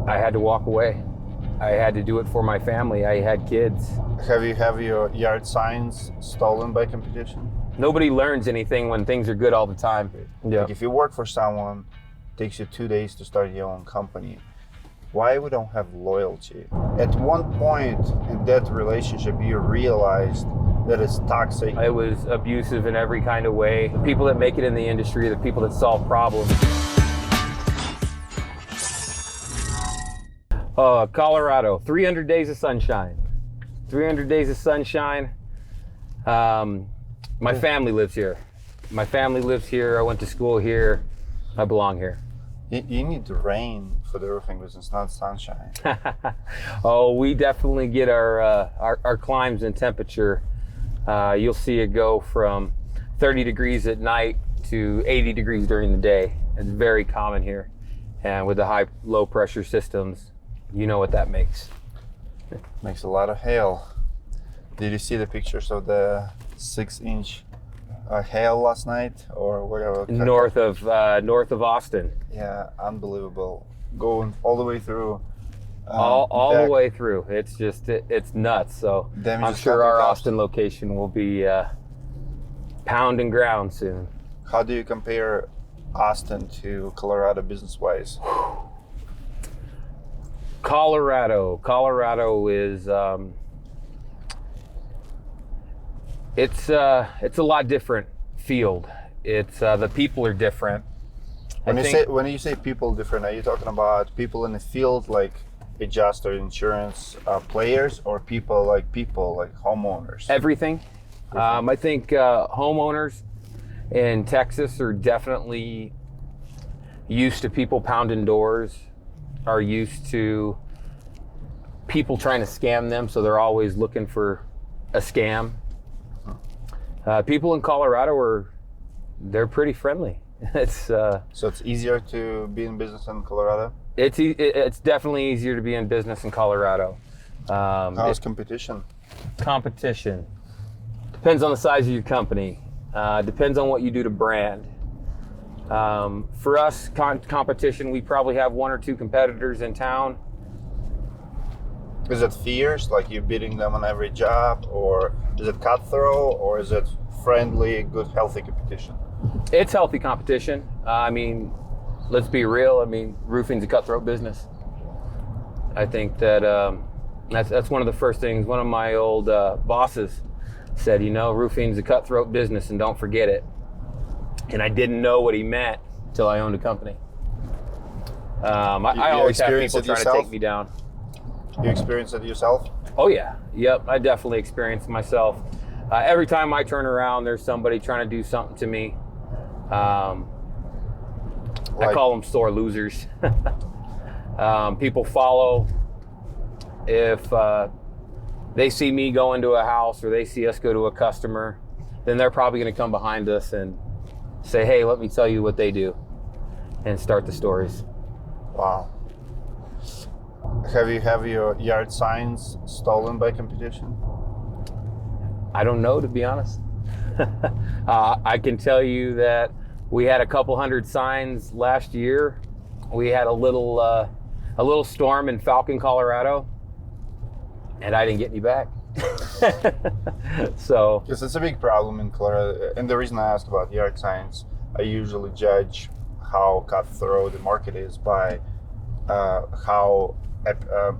I had to walk away. I had to do it for my family. I had kids. Have your yard signs stolen by competition? Nobody learns anything when things are good all the time. Yeah. Like if you work for someone, it takes you 2 days to start your own company. Why we don't have loyalty? At one point in that relationship, you realized that it's toxic. It was abusive in every kind of way. The people that make it in the industry, the people that solve problems. Colorado, 300 days of sunshine. 300 days of sunshine. My family lives here. My family lives here. I went to school here. I belong here. You need rain for the roofing business, not sunshine. Oh, we definitely get our climbs and temperature. You'll see it go from 30 degrees at night to 80 degrees during the day. It's very common here. And with the high, low pressure systems, you know what that makes. Makes a lot of hail. Did you see the pictures of the 6-inch hail last night or whatever? North of Austin. Yeah, unbelievable. Going all the way through. All the way through. It's just, it's nuts. So I'm sure our Austin location will be pounding ground soon. How do you compare Austin to Colorado business-wise? Colorado is it's a lot different field. It's the people are different. When you say people different, are you talking about people in the field like adjuster, insurance players, or people like homeowners? Everything. I think homeowners in Texas are definitely used to people pounding doors, are used to people trying to scam them, so they're always looking for a scam. People in Colorado they're pretty friendly. So it's easier to be in business in Colorado? It's definitely easier to be in business in Colorado. How's competition? Competition depends on the size of your company. Depends on what you do to brand. For us, competition, we probably have 1 or 2 competitors in town. Is it fierce, like you're beating them on every job, or is it cutthroat, or is it friendly, good, healthy competition? It's healthy competition. I mean, let's be real. I mean, roofing's a cutthroat business. I think that that's one of the first things one of my old bosses said, roofing's a cutthroat business and don't forget it. And I didn't know what he meant until I owned a company. I always have people trying to take me down. You experienced it yourself? Oh yeah, yep, I definitely experienced it myself. Every time I turn around, there's somebody trying to do something to me. I call them sore losers. People follow. If they see me go into a house or they see us go to a customer, then they're probably going to come behind us and say, hey, let me tell you what they do, and start the stories. Wow. Have your yard signs stolen by competition? I don't know, to be honest. I can tell you that we had a couple hundred signs last year. We had a little storm in Falcon, Colorado, and I didn't get any back. So, yes, it's a big problem in Colorado. And the reason I asked about yard signs, I usually judge how cutthroat the market is by how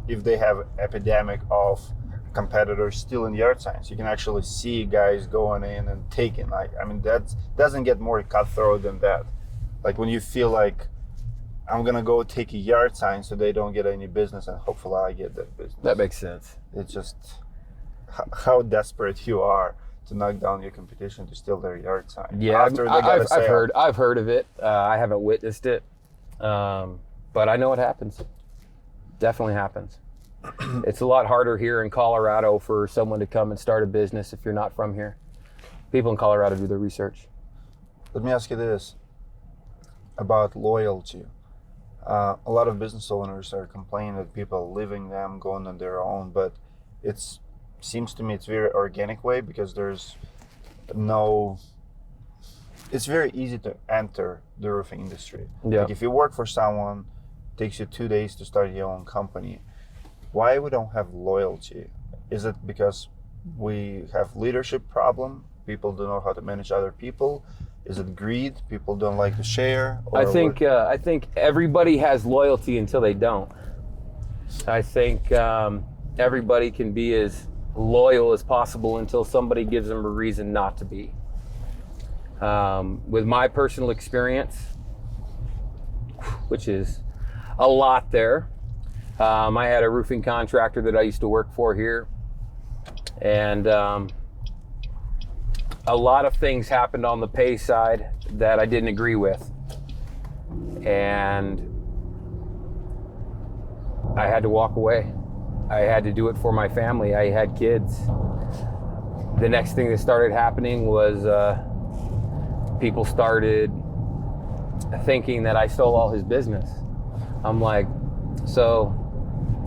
if they have epidemic of competitors stealing yard signs. You can actually see guys going in and taking. That doesn't get more cutthroat than that. Like when you feel like I'm gonna go take a yard sign so they don't get any business, and hopefully I get that business. That makes sense. It's just how desperate you are to knock down your competition to steal their yard sign. Yeah, I've heard of it. I haven't witnessed it, but I know it happens. Definitely happens. It's a lot harder here in Colorado for someone to come and start a business if you're not from here. People in Colorado do their research. Let me ask you this about loyalty. A lot of business owners are complaining that people are leaving them, going on their own, but it seems to me it's very organic way because it's very easy to enter the roofing industry. Yeah. Like if you work for someone, takes you 2 days to start your own company. Why we don't have loyalty? Is it because we have leadership problem? People don't know how to manage other people? Is it greed? People don't like to share? Or I think everybody has loyalty until they don't. I think everybody can be as loyal as possible until somebody gives them a reason not to be. With my personal experience, which is a lot there, I had a roofing contractor that I used to work for here, and a lot of things happened on the pay side that I didn't agree with, and I had to walk away. I had to do it for my family. I had kids. The next thing that started happening was people started thinking that I stole all his business. I'm like, so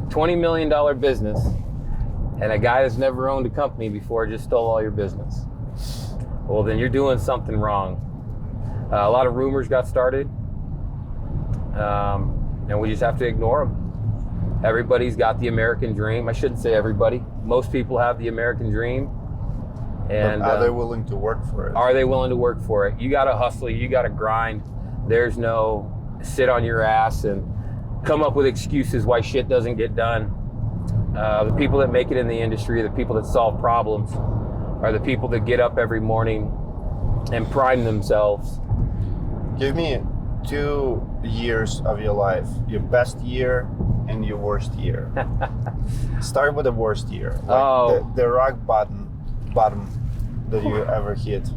$20 million business and a guy that's never owned a company before just stole all your business. Well, then you're doing something wrong. A lot of rumors got started, and we just have to ignore them. Everybody's got the American dream. I shouldn't say everybody. Most people have the American dream. And but are they willing to work for it? Are they willing to work for it? You got to hustle. You got to grind. There's no sit on your ass and come up with excuses why shit doesn't get done. The people that make it in the industry, the people that solve problems, are the people that get up every morning and prime themselves. Give me 2 years of your life, your best year and your worst year. Start with the worst year. Like the rock bottom that you ever hit.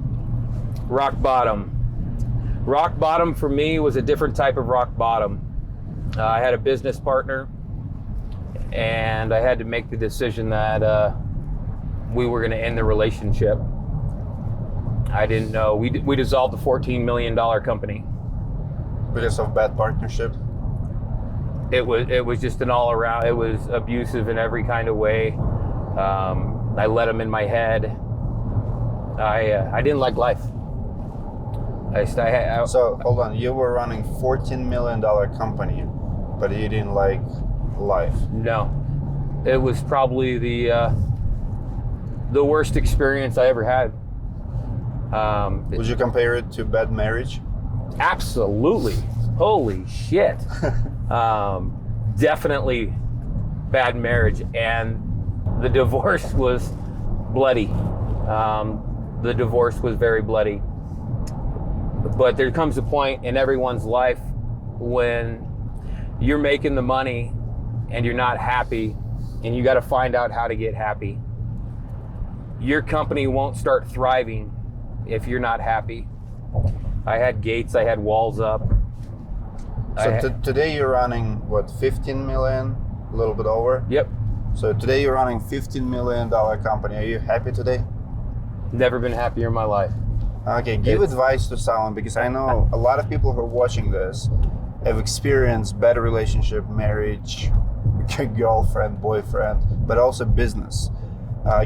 Rock bottom. Rock bottom for me was a different type of rock bottom. I had a business partner, and I had to make the decision that we were going to end the relationship. I didn't know. We dissolved a $14 million company. Because of bad partnership? It was just an all around. It was abusive in every kind of way. I let him in my head. I didn't like life. So hold on, you were running $14 million company, but you didn't like life? No, it was probably the worst experience I ever had. Would you compare it to bad marriage? Absolutely. Holy shit. Definitely bad marriage, and the divorce was bloody. The divorce was very bloody. But there comes a point in everyone's life when you're making the money and you're not happy, and you got to find out how to get happy. Your company won't start thriving if you're not happy. I had gates, I had walls up. So today you're running, what, 15 million, a little bit over? Yep. So today you're running $15 million company. Are you happy today? Never been happier in my life. Okay, give advice to someone, because I know a lot of people who are watching this have experienced bad relationship, marriage, girlfriend, boyfriend, but also business.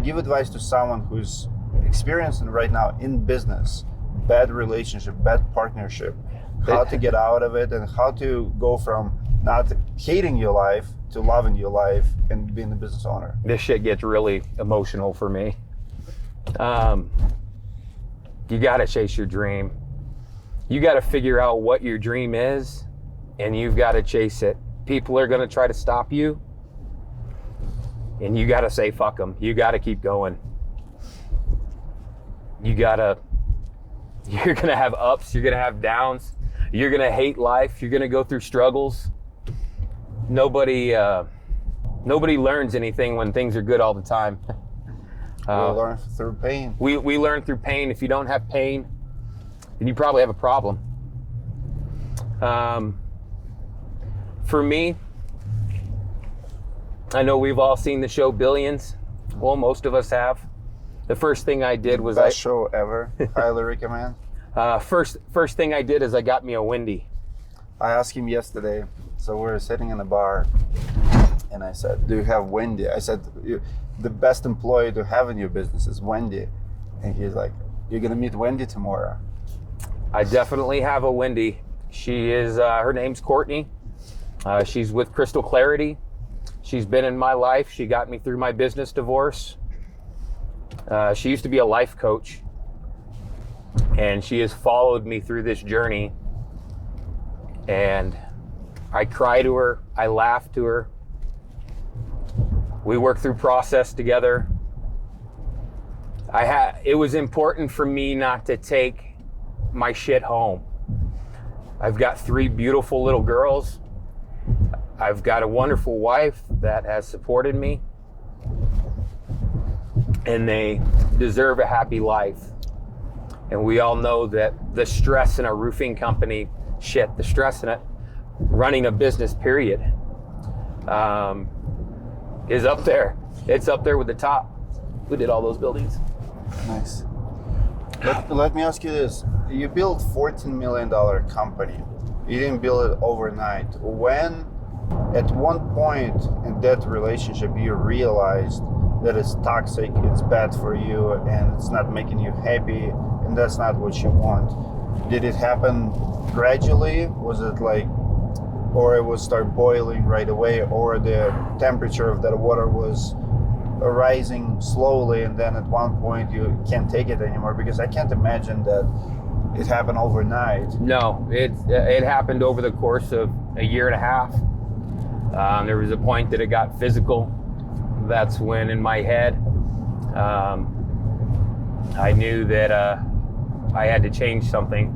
Give advice to someone who's experiencing right now in business, bad relationship, bad partnership, how to get out of it and how to go from not hating your life to loving your life and being a business owner. This shit gets really emotional for me. You got to chase your dream. You got to figure out what your dream is, and you've got to chase it. People are going to try to stop you, and you got to say fuck them. You got to keep going. You're going to have ups, you're going to have downs. You're going to hate life. You're going to go through struggles. Nobody learns anything when things are good all the time. We learn through pain. We learn through pain. If you don't have pain, then you probably have a problem. For me, I know we've all seen the show Billions. Well, most of us have. The first thing I did was Best show ever. Highly recommend. First thing I did is I got me a Wendy. I asked him yesterday. So we were sitting in a bar, and I said, "Do you have Wendy?" I said, "The best employee to have in your business is Wendy." And he's like, "You're gonna meet Wendy tomorrow." I definitely have a Wendy. She is. Her name's Courtney. She's with Crystal Clarity. She's been in my life. She got me through my business divorce. She used to be a life coach, and she has followed me through this journey. And I cry to her. I laugh to her. We work through process together. It was important for me not to take my shit home. I've got 3 beautiful little girls. I've got a wonderful wife that has supported me, and they deserve a happy life. And we all know that the stress in a roofing company, the stress in it, running a business period, is up there. It's up there with the top. Who did all those buildings? Nice. Let me ask you this. You built $14 million company. You didn't build it overnight. At one point in that relationship, you realized that it's toxic, it's bad for you, and it's not making you happy, and that's not what you want. Did it happen gradually? Was it or it would start boiling right away, or the temperature of that water was rising slowly, and then at one point you can't take it anymore? Because I can't imagine that it happened overnight. No, it happened over the course of a year and a half. There was a point that it got physical. That's when in my head, I knew that I had to change something.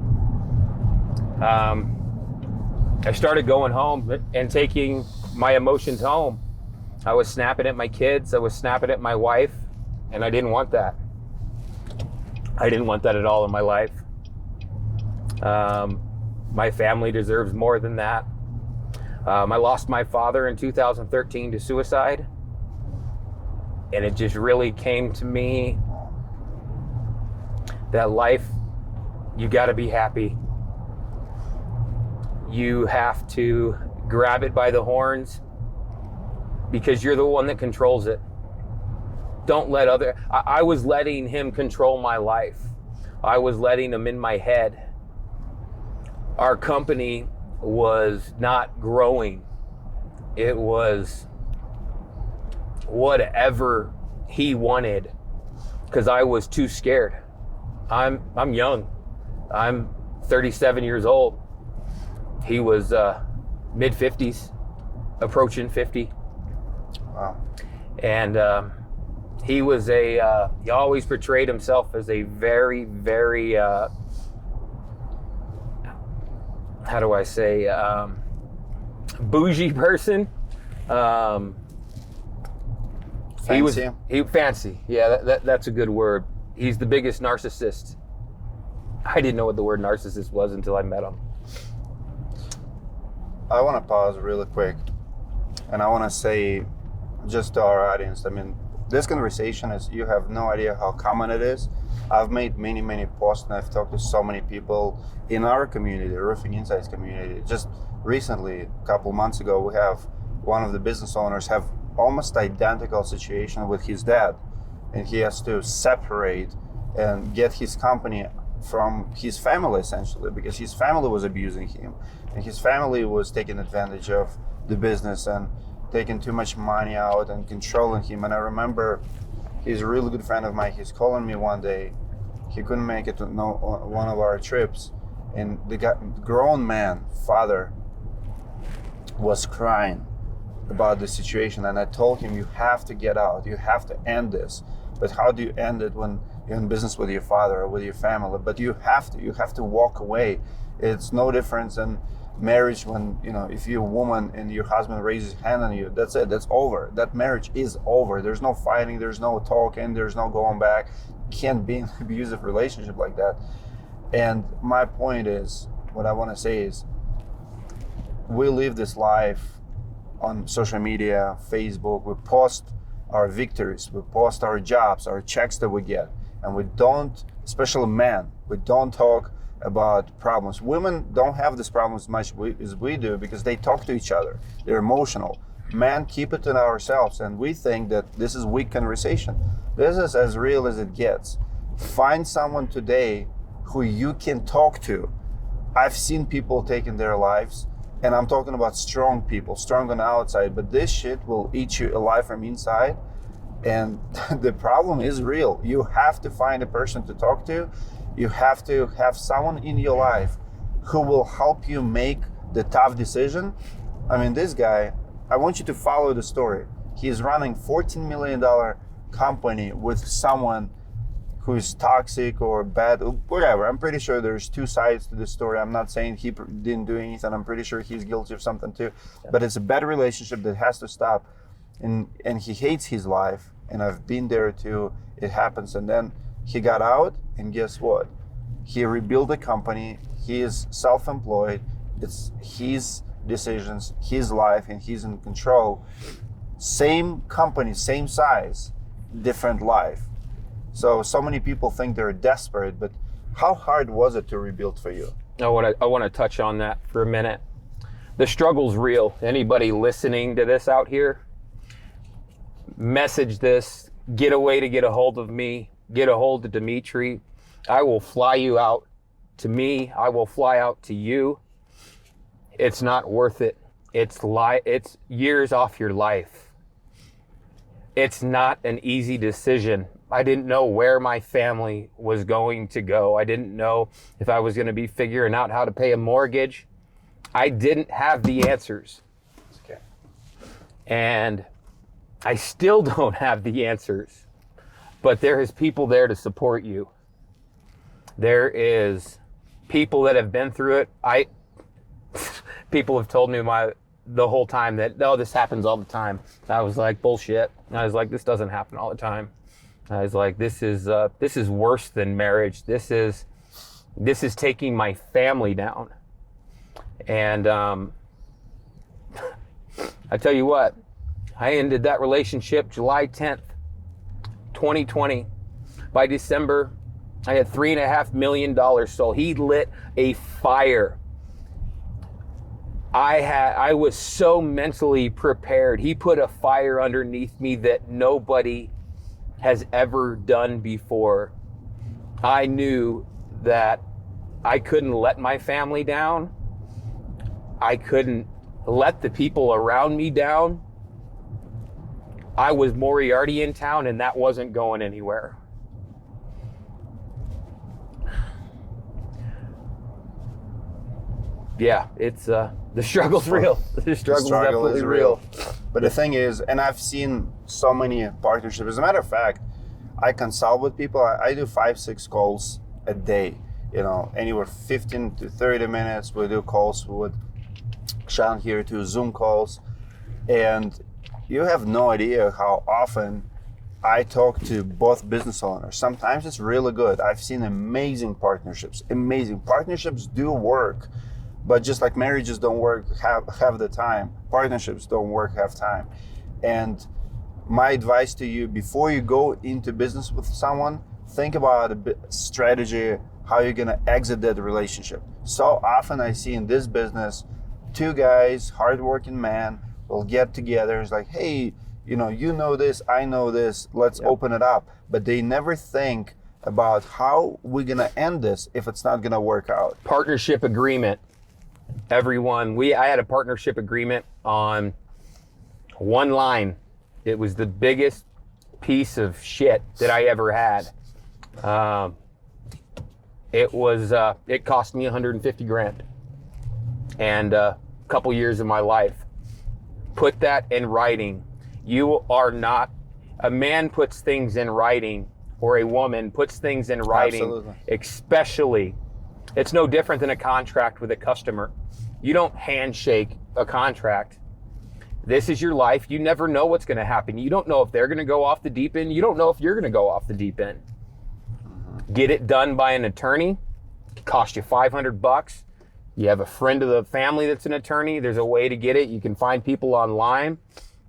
I started going home and taking my emotions home. I was snapping at my kids, I was snapping at my wife, and I didn't want that. I didn't want that at all in my life. My family deserves more than that. I lost my father in 2013 to suicide, and it just really came to me that life, you gotta be happy. You have to grab it by the horns, because you're the one that controls it. Don't let I was letting him control my life. I was letting him in my head. Our company was not growing. It was whatever he wanted, because I was too scared. I'm young. I'm 37 years old. He was mid-50s, approaching 50. Wow. And he was he always portrayed himself as a very, very, how do I say, bougie person. Fancy? Fancy. Yeah, that's a good word. He's the biggest narcissist. I didn't know what the word narcissist was until I met him. I want to pause really quick, and I want to say just to our audience, I mean, this conversation is, you have no idea how common it is. I've made many posts, and I've talked to so many people in our community, the Roofing Insights community. Just recently, a couple months ago, we have one of the business owners have almost identical situation with his dad, and he has to separate and get his company from his family, essentially, because his family was abusing him, and his family was taking advantage of the business and taking too much money out and controlling him. And I remember, he's a really good friend of mine. He's calling me one day. He couldn't make it to one of our trips, and the grown man, father, was crying about the situation. And I told him, you have to get out. You have to end this. But how do you end it when you're in business with your father or with your family? But you have to walk away. It's no difference than marriage when, if you're a woman and your husband raises his hand on you, that's it, that's over. That marriage is over. There's no fighting, there's no talking, there's no going back. You can't be in an abusive relationship like that. And my point is, what I want to say is, we live this life on social media, Facebook, we post our victories, we post our jobs, our checks that we get, and we don't, especially men, we don't talk about problems. Women don't have this problem as much as we do, because they talk to each other. They're emotional. Men keep it to ourselves, and we think that this is weak conversation. This is as real as it gets. Find someone today who you can talk to. I've seen people taking their lives And I'm talking about strong people, strong on the outside, but this shit will eat you alive from inside. And the problem is real. You have to find a person to talk to. You have to have someone in your life who will help you make the tough decision. I mean, this guy, I want you to follow the story. He's running $14 million company with someone who's toxic or bad, whatever. I'm pretty sure there's two sides to this story. I'm not saying he didn't do anything. I'm pretty sure he's guilty of something too. Yeah. But it's a bad relationship that has to stop. And he hates his life. And I've been there too. It happens. And then he got out, and guess what? He rebuilt the company. He is self-employed. It's his decisions, his life, and he's in control. Same company, same size, different life. So many people think they're desperate, but how hard was it to rebuild for you? I want to touch on that for a minute. The struggle's real. Anybody listening to this out here, message this, get a way to get a hold of me, get a hold of Dimitri. I will fly you out to me. I will fly out to you. It's not worth it. It's years off your life. It's not an easy decision. I didn't know where my family was going to go. I didn't know if I was going to be figuring out how to pay a mortgage. I didn't have the answers. Okay. And I still don't have the answers. But there is people there to support you. There is people that have been through it. People have told me the whole time that, no, this happens all the time. I was like, bullshit. I was like, this doesn't happen all the time. I was like, this is worse than marriage. This is taking my family down. And I tell you what, I ended that relationship July 10th, 2020. By December, I had $3.5 million sold. He lit a fire. I was so mentally prepared. He put a fire underneath me that nobody has ever done before. I knew that I couldn't let my family down. I couldn't let the people around me down. I was Moriarty in town, and that wasn't going anywhere. Yeah, it's the struggle's real. The struggle's definitely real. But the thing is, and I've seen so many partnerships. As a matter of fact, I consult with people. I do 5-6 calls a day. You know, anywhere 15 to 30 minutes. We do calls with Sean here too, Zoom calls, and you have no idea how often I talk to both business owners. Sometimes it's really good. I've seen amazing partnerships. Amazing partnerships do work. But just like marriages don't work half the time, partnerships don't work half time. And my advice to you, before you go into business with someone, think about a strategy, how you're gonna exit that relationship. So often I see in this business, two guys, hardworking men, will get together. It's like, hey, you know this, I know this, let's open it up. But they never think about how we're gonna end this if it's not gonna work out. Partnership agreement. Everyone, I had a partnership agreement on one line. It was the biggest piece of shit that I ever had. It cost me $150,000 and a couple years of my life. Put that in writing. You are not, a man puts things in writing, or a woman puts things in writing. Absolutely. Especially, it's no different than a contract with a customer. You don't handshake a contract. This is your life. You never know what's going to happen. You don't know if they're going to go off the deep end. You don't know if you're going to go off the deep end. Get it done by an attorney. It cost you $500. You have a friend of the family that's an attorney. There's a way to get it. You can find people online,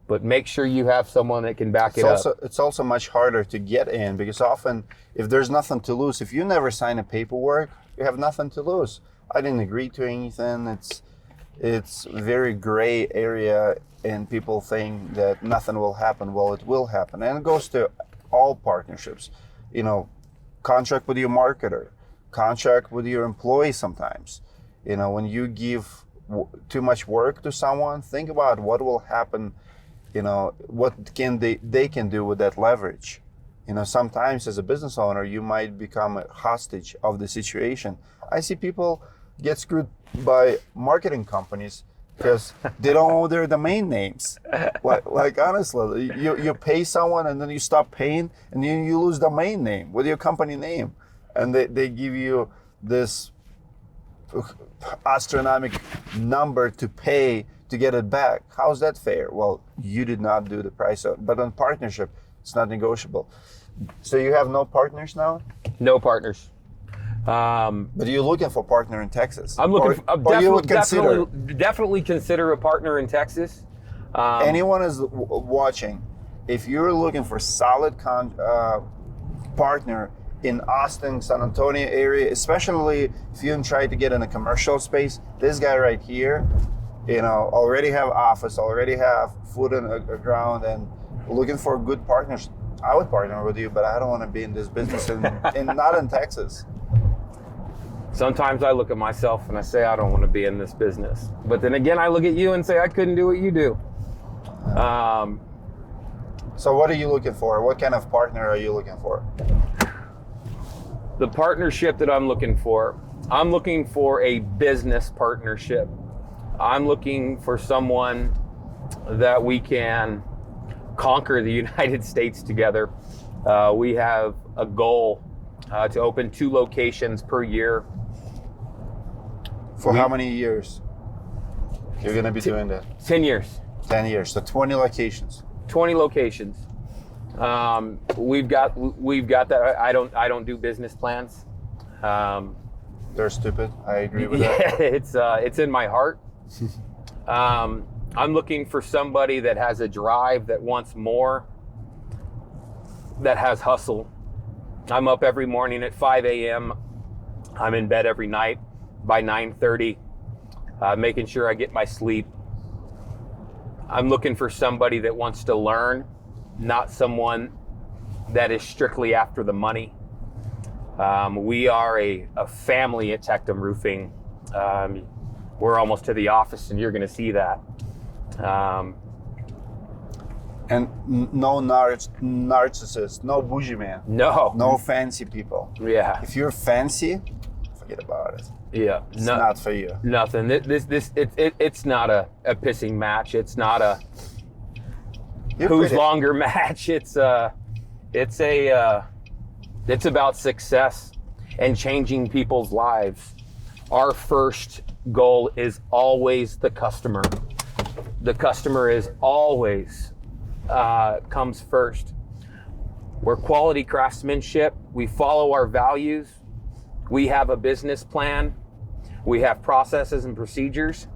but make sure you have someone that can back it up. It's also much harder to get in, because often if there's nothing to lose, if you never sign a paperwork, you have nothing to lose. I didn't agree to anything. It's very gray area, and people think that nothing will happen. Well, it will happen, and it goes to all partnerships. You know, contract with your marketer, contract with your employee sometimes. You know, when you give too much work to someone, think about what will happen. What can they can do with that leverage. Sometimes as a business owner, you might become a hostage of the situation. I see people get screwed by marketing companies because they don't know their domain names. Like honestly, you pay someone and then you stop paying and then you lose domain name with your company name. And they give you this astronomical number to pay to get it back. How's that fair? Well, you did not do the price, but on partnership, it's not negotiable. So you have no partners now? No partners. But you're looking for a partner in Texas. I'm looking. Or you would consider definitely consider a partner in Texas. Anyone is watching. If you're looking for solid partner in Austin, San Antonio area, especially if you try to get in a commercial space, this guy right here, already have office, already have foot on the ground, and looking for good partners. I would partner with you, but I don't want to be in this business not in Texas. Sometimes I look at myself and I say I don't want to be in this business, but then again I look at you and say I couldn't do what you do. So what are you looking for? What kind of partner are you looking for? The partnership that I'm looking for a business partnership. I'm looking for someone that we can conquer the United States together. We have a goal to open 2 locations per year. For how many years you're going to be doing that? 10 years. 10 years, so 20 locations. 20 locations. We've got that. I don't do business plans. They're stupid. I agree with that. It's in my heart. I'm looking for somebody that has a drive, that wants more, that has hustle. I'm up every morning at 5 a.m. I'm in bed every night by 9:30, making sure I get my sleep. I'm looking for somebody that wants to learn, not someone that is strictly after the money. We are a family at Tectum Roofing. We're almost to the office, and you're going to see that. And no narcissist, no bougie man. No fancy people. Yeah. If you're fancy, forget about it. Yeah. It's not for you. Nothing. It's not a pissing match. It's not a who's longer match. It's about success and changing people's lives. Our first goal is always the customer. The customer is always comes first. We're quality craftsmanship. We follow our values. We have a business plan. We have processes and procedures.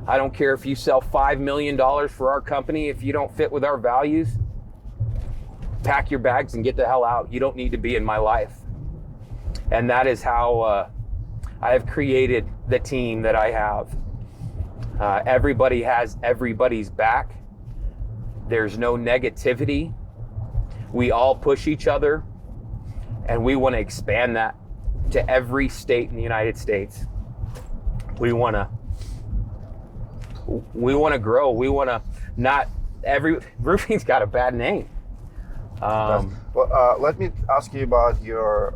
I don't care if you sell $5 million for our company. If you don't fit with our values, pack your bags and get the hell out. You don't need to be in my life. And that is how I have created the team that I have. Everybody has everybody's back. There's no negativity. We all push each other, and we want to expand that to every state in the United States. We want to grow. We want to roofing's got a bad name. Let me ask you about your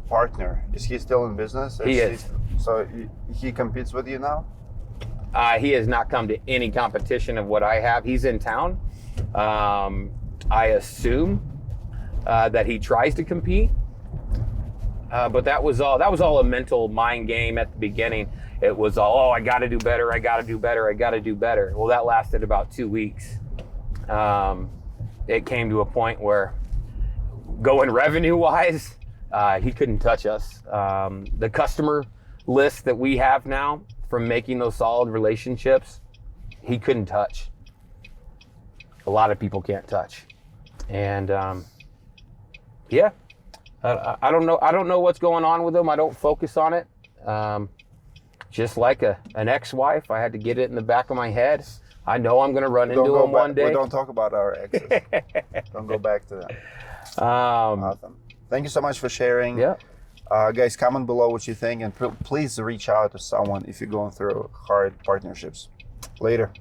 partner. Is he still in business? He is. So he competes with you now? He has not come to any competition of what I have. He's in town. I assume that he tries to compete, but that was all a mental mind game at the beginning. It was all, I got to do better. I got to do better. I got to do better. Well, that lasted about 2 weeks. It came to a point where, going revenue-wise, he couldn't touch us. The customer list that we have now, from making those solid relationships, he couldn't touch. A lot of people can't touch. And I don't know what's going on with him. I don't focus on it. Just like an ex-wife, I had to get it in the back of my head. I know I'm going to run into him one day. We don't talk about our exes. Don't go back to that. Awesome. Thank you so much for sharing. Yeah. Guys, comment below what you think, and please reach out to someone if you're going through hard partnerships. Later.